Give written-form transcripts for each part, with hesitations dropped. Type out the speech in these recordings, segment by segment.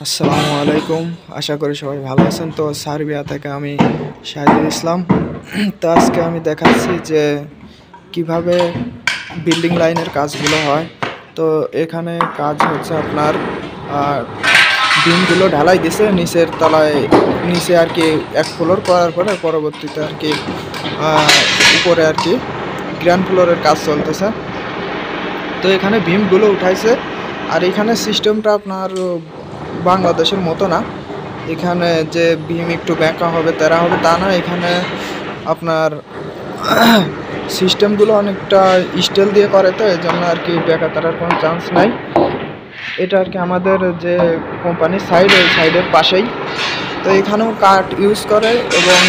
আসসালামু আলাইকুম। আশা করি সবাই ভালো আছেন। তো সার্বিয়া থেকে আমি শাহিদুল ইসলাম। তো আজকে আমি দেখাচ্ছি যে কিভাবে বিল্ডিং লাইনের কাজগুলো হয়। তো এখানে কাজ হচ্ছে আপনার বিমগুলো ঢালাই দিছে নিচের তলায়, নিচে আর কি এক ফ্লোর করার পরে পরবর্তীতে আর কি উপরে আর কি গ্রাউন্ড ফ্লোরের কাজ চলতেছে। তো এখানে বিমগুলো উঠাইছে। আর এখানে সিস্টেমটা আপনার বাংলাদেশের মতো না। এখানে যে বিম একটু ব্যাঁকা হবে তেরা হবে তা না। এখানে আপনার সিস্টেমগুলো অনেকটা স্টিল দিয়ে করে, তো এই জন্য আর কি ব্যাঁকা তেরার কোনো চান্স নাই। এটা আর কি আমাদের যে কোম্পানির সাইড, ওই সাইডের পাশেই। তো এখানেও কাঠ ইউজ করে এবং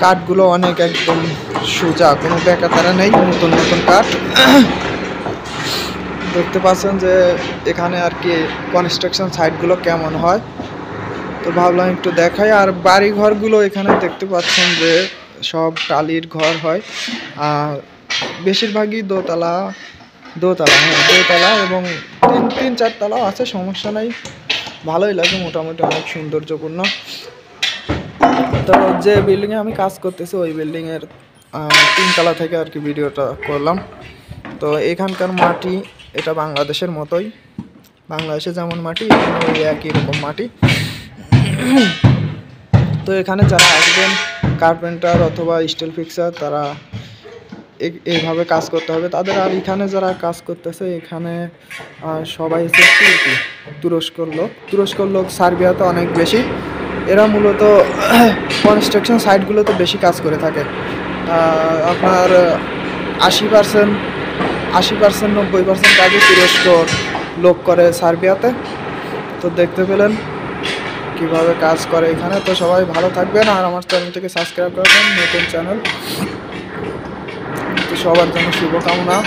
কাঠগুলো অনেক একদম সোজা, কোনো ব্যাঁকা তেরা নেই, নতুন নতুন কাঠ। দেখতে পাচ্ছেন যে এখানে আর কি কনস্ট্রাকশন সাইটগুলো কেমন হয়। তো ভাবলাম একটু দেখাই। আর বাড়ি ঘরগুলো এখানে দেখতে পাচ্ছেন যে সব টালির ঘর হয়, আর বেশিরভাগই দোতলা দোতলা হ্যাঁ দোতলা, এবং তিন চারতলাও আছে, সমস্যা নাই, ভালোই লাগে, মোটামুটি অনেক সৌন্দর্যপূর্ণ। তো যে বিল্ডিংয়ে আমি কাজ করতেছি ওই বিল্ডিংয়ের 3 তলা থেকে আর কি ভিডিওটা করলাম। তো এখানকার মাটি এটা বাংলাদেশের মতোই, বাংলাদেশে যেমন মাটি এখানে ওই একই রকম মাটি। তো এখানে যারা আসবেন কার্পেন্টার অথবা স্টিল ফিক্সার, তারা এইভাবে কাজ করতে হবে তাদের। আর এখানে যারা কাজ করতেছে এখানে সবাই হচ্ছে তুর্কি, তুরস্কর লোক সার্বিয়াতে অনেক বেশি। এরা মূলত কনস্ট্রাকশন সাইটগুলোতে বেশি কাজ করে থাকে। আপনার 80% 90% কাজই তুরস্ক লোক করে সার্বিয়াতে। তো দেখতে পেলেন কিভাবে কাজ করে এখানে। তো সবাই ভালো থাকবেন, আর আমার চ্যানেলটিকে সাবস্ক্রাইব করবেন, নতুন চ্যানেল। তো সবার জন্য শুভকামনা।